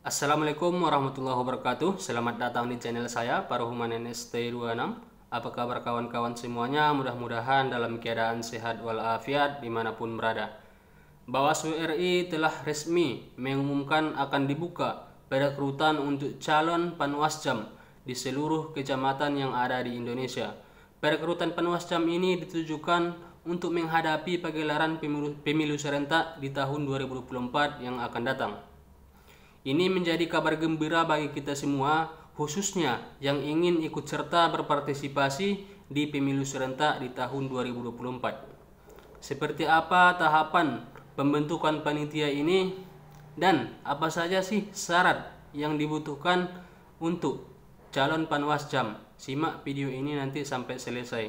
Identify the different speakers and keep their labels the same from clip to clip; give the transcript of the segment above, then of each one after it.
Speaker 1: Assalamualaikum warahmatullahi wabarakatuh. Selamat datang di channel saya, Paruhuman NST26. Apa kabar kawan-kawan semuanya? Mudah-mudahan dalam keadaan sehat walafiat dimanapun berada. Bawaslu RI telah resmi mengumumkan akan dibuka perekrutan untuk calon panwascam di seluruh kecamatan yang ada di Indonesia. Perekrutan panwascam ini ditujukan untuk menghadapi pagelaran pemilu serentak di tahun 2024 yang akan datang. Ini menjadi kabar gembira bagi kita semua, khususnya yang ingin ikut serta berpartisipasi di pemilu serentak di tahun 2024. Seperti apa tahapan pembentukan panitia ini dan apa saja sih syarat yang dibutuhkan untuk calon panwascam? Simak video ini nanti sampai selesai.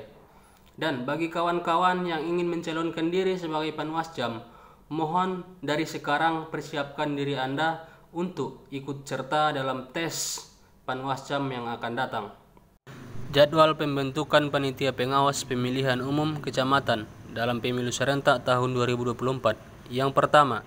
Speaker 1: Dan bagi kawan-kawan yang ingin mencalonkan diri sebagai panwascam, mohon dari sekarang persiapkan diri Anda untuk ikut serta dalam tes panwascam yang akan datang. Jadwal pembentukan panitia pengawas pemilihan umum kecamatan dalam pemilu serentak tahun 2024. Yang pertama,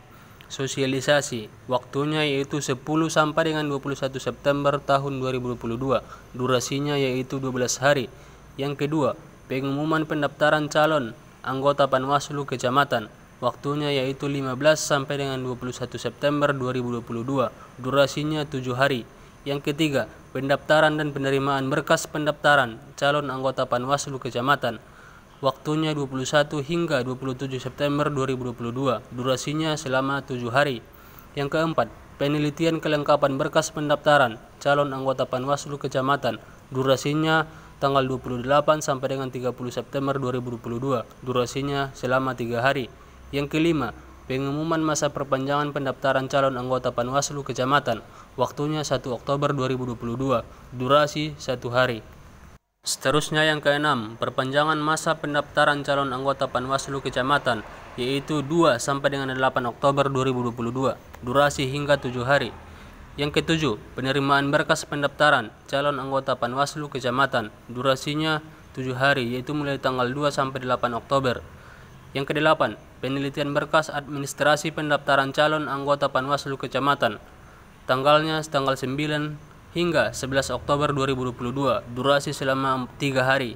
Speaker 1: sosialisasi. Waktunya yaitu 10 sampai dengan 21 September tahun 2022. Durasinya yaitu 12 hari. Yang kedua, pengumuman pendaftaran calon anggota Panwaslu kecamatan. Waktunya yaitu 15 sampai dengan 21 September 2022. Durasinya 7 hari. Yang ketiga, pendaftaran dan penerimaan berkas pendaftaran calon anggota Panwaslu kecamatan. Waktunya 21 hingga 27 September 2022. Durasinya selama 7 hari. Yang keempat, penelitian kelengkapan berkas pendaftaran calon anggota Panwaslu kecamatan. Durasinya tanggal 28 sampai dengan 30 September 2022. Durasinya selama 3 hari. Yang kelima, pengumuman masa perpanjangan pendaftaran calon anggota Panwaslu kecamatan. Waktunya 1 Oktober 2022. Durasi 1 hari. Seterusnya yang keenam, perpanjangan masa pendaftaran calon anggota Panwaslu kecamatan yaitu 2 sampai dengan 8 Oktober 2022. Durasi hingga 7 hari. Yang ketujuh, penerimaan berkas pendaftaran calon anggota Panwaslu kecamatan. Durasinya 7 hari yaitu mulai tanggal 2 sampai 8 Oktober. Yang kedelapan, penelitian berkas administrasi pendaftaran calon anggota Panwaslu kecamatan. Tanggalnya tanggal 9 hingga 11 Oktober 2022. Durasi selama 3 hari.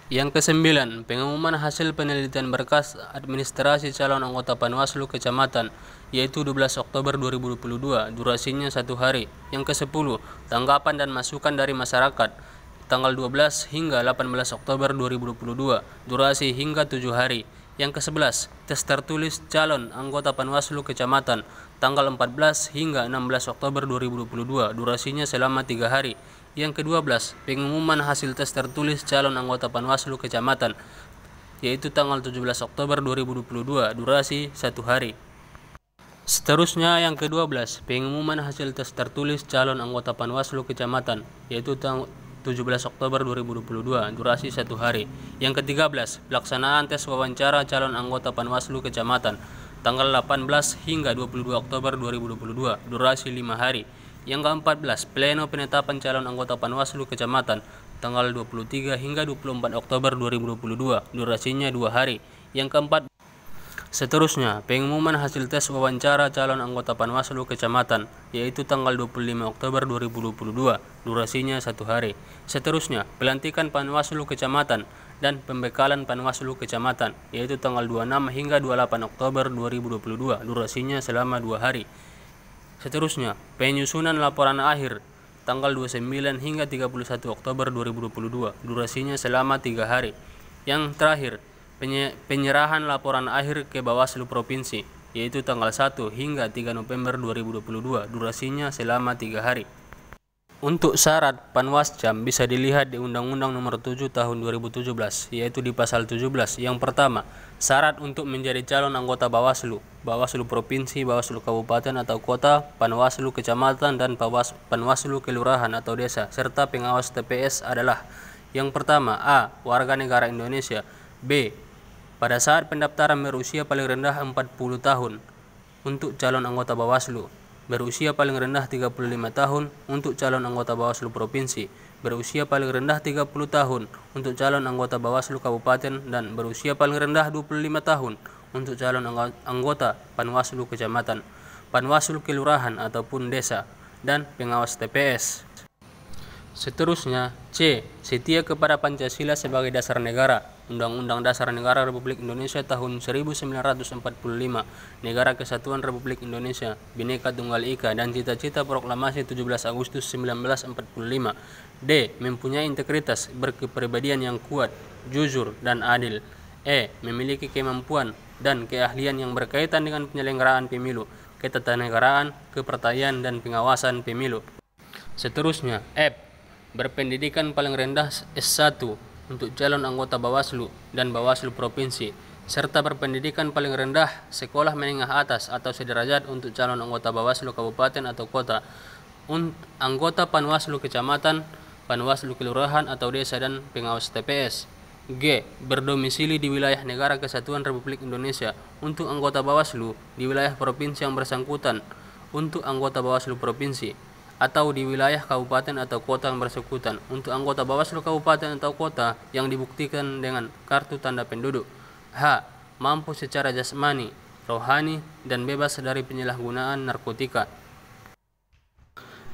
Speaker 1: Yang kesembilan, pengumuman hasil penelitian berkas administrasi calon anggota Panwaslu kecamatan yaitu 12 Oktober 2022. Durasinya 1 hari. Yang ke-10, tanggapan dan masukan dari masyarakat. Tanggal 12 hingga 18 Oktober 2022. Durasi hingga 7 hari. Yang ke-11, tes tertulis calon anggota Panwaslu kecamatan tanggal 14 hingga 16 Oktober 2022. Durasinya selama 3 hari. Yang ke-12, pengumuman hasil tes tertulis calon anggota Panwaslu kecamatan yaitu tanggal 17 Oktober 2022. Durasi 1 hari. Seterusnya yang ke-12, pengumuman hasil tes tertulis calon anggota Panwaslu kecamatan yaitu 17 Oktober 2022. Durasi 1 hari. Yang ke-13, pelaksanaan tes wawancara calon anggota Panwaslu kecamatan tanggal 18 hingga 22 Oktober 2022. Durasi 5 hari. Yang ke-14, pleno penetapan calon anggota Panwaslu kecamatan tanggal 23 hingga 24 Oktober 2022. Durasinya 2 hari. Yang keempat, seterusnya, pengumuman hasil tes wawancara calon anggota Panwaslu kecamatan yaitu tanggal 25 Oktober 2022. Durasinya 1 hari. Seterusnya, pelantikan Panwaslu kecamatan dan pembekalan Panwaslu kecamatan yaitu tanggal 26 hingga 28 Oktober 2022. Durasinya selama 2 hari. Seterusnya, penyusunan laporan akhir tanggal 29 hingga 31 Oktober 2022. Durasinya selama 3 hari. Yang terakhir, penyerahan laporan akhir ke Bawaslu Provinsi yaitu tanggal 1 hingga 3 November 2022. Durasinya selama 3 hari. Untuk syarat panwascam bisa dilihat di Undang-Undang Nomor 7 Tahun 2017 yaitu di pasal 17. Yang pertama, syarat untuk menjadi calon anggota Bawaslu, Bawaslu Provinsi, Bawaslu Kabupaten atau Kota, Panwaslu Kecamatan dan Panwaslu Kelurahan atau Desa serta pengawas TPS adalah: yang pertama, A. Warga negara Indonesia. B. Pada saat pendaftaran berusia paling rendah 40 tahun untuk calon anggota Bawaslu, berusia paling rendah 35 tahun untuk calon anggota Bawaslu Provinsi, berusia paling rendah 30 tahun untuk calon anggota Bawaslu Kabupaten, dan berusia paling rendah 25 tahun untuk calon anggota Panwaslu Kecamatan. Panwaslu kelurahan ataupun desa, dan pengawas TPS. Seterusnya, C. Setia kepada Pancasila sebagai dasar negara. Undang-Undang Dasar Negara Republik Indonesia tahun 1945, Negara Kesatuan Republik Indonesia, Bhinneka Tunggal Ika, dan Cita-Cita Proklamasi 17 Agustus 1945. D. Mempunyai integritas, berkepribadian yang kuat, jujur, dan adil. E. Memiliki kemampuan dan keahlian yang berkaitan dengan penyelenggaraan pemilu, ketatanegaraan, kepartaian, dan pengawasan pemilu. Seterusnya, F. Berpendidikan paling rendah S1 untuk calon anggota Bawaslu dan Bawaslu Provinsi, serta berpendidikan paling rendah sekolah menengah atas atau sederajat untuk calon anggota Bawaslu Kabupaten atau Kota, anggota Panwaslu Kecamatan, Panwaslu Kelurahan atau Desa, dan pengawas TPS. G. Berdomisili di wilayah Negara Kesatuan Republik Indonesia untuk anggota Bawaslu di wilayah provinsi yang bersangkutan, untuk anggota Bawaslu Provinsi, atau di wilayah kabupaten atau kota yang bersangkutan untuk anggota Bawaslu kabupaten atau kota yang dibuktikan dengan kartu tanda penduduk. H. Mampu secara jasmani, rohani, dan bebas dari penyalahgunaan narkotika.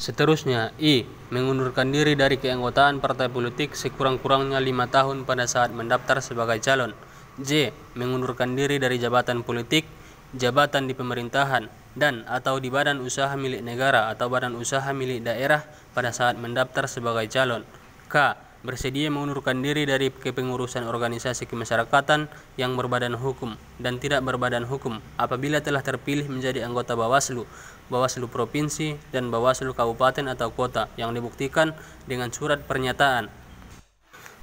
Speaker 1: Seterusnya, I. Mengundurkan diri dari keanggotaan partai politik sekurang-kurangnya 5 tahun pada saat mendaftar sebagai calon. J. Mengundurkan diri dari jabatan politik, jabatan di pemerintahan, dan atau di badan usaha milik negara atau badan usaha milik daerah pada saat mendaftar sebagai calon. K. Bersedia mengundurkan diri dari kepengurusan organisasi kemasyarakatan yang berbadan hukum dan tidak berbadan hukum apabila telah terpilih menjadi anggota Bawaslu, Bawaslu Provinsi, dan Bawaslu Kabupaten atau Kota yang dibuktikan dengan surat pernyataan.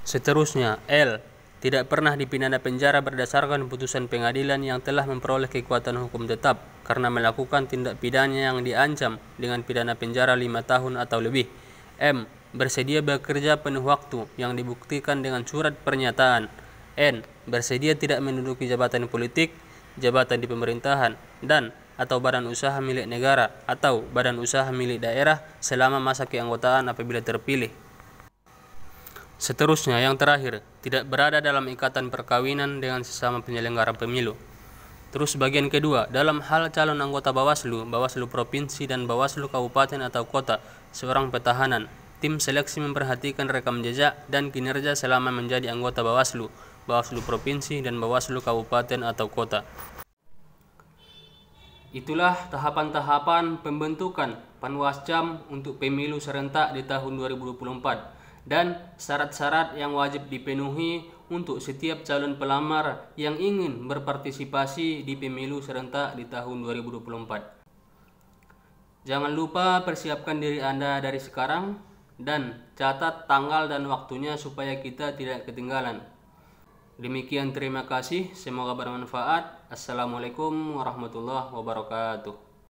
Speaker 1: Seterusnya, L. Tidak pernah dipidana penjara berdasarkan putusan pengadilan yang telah memperoleh kekuatan hukum tetap karena melakukan tindak pidana yang diancam dengan pidana penjara 5 tahun atau lebih. M. Bersedia bekerja penuh waktu yang dibuktikan dengan surat pernyataan. N. Bersedia tidak menduduki jabatan politik, jabatan di pemerintahan, dan atau badan usaha milik negara atau badan usaha milik daerah selama masa keanggotaan apabila terpilih. Seterusnya, yang terakhir, tidak berada dalam ikatan perkawinan dengan sesama penyelenggara pemilu. Terus bagian kedua, dalam hal calon anggota Bawaslu, Bawaslu Provinsi, dan Bawaslu Kabupaten atau Kota, seorang petahanan, tim seleksi memperhatikan rekam jejak dan kinerja selama menjadi anggota Bawaslu, Bawaslu Provinsi, dan Bawaslu Kabupaten atau Kota. Itulah tahapan-tahapan pembentukan Panwascam untuk pemilu serentak di tahun 2024. Dan syarat-syarat yang wajib dipenuhi untuk setiap calon pelamar yang ingin berpartisipasi di pemilu serentak di tahun 2024. Jangan lupa persiapkan diri Anda dari sekarang dan catat tanggal dan waktunya supaya kita tidak ketinggalan. Demikian, terima kasih, semoga bermanfaat. Assalamualaikum warahmatullahi wabarakatuh.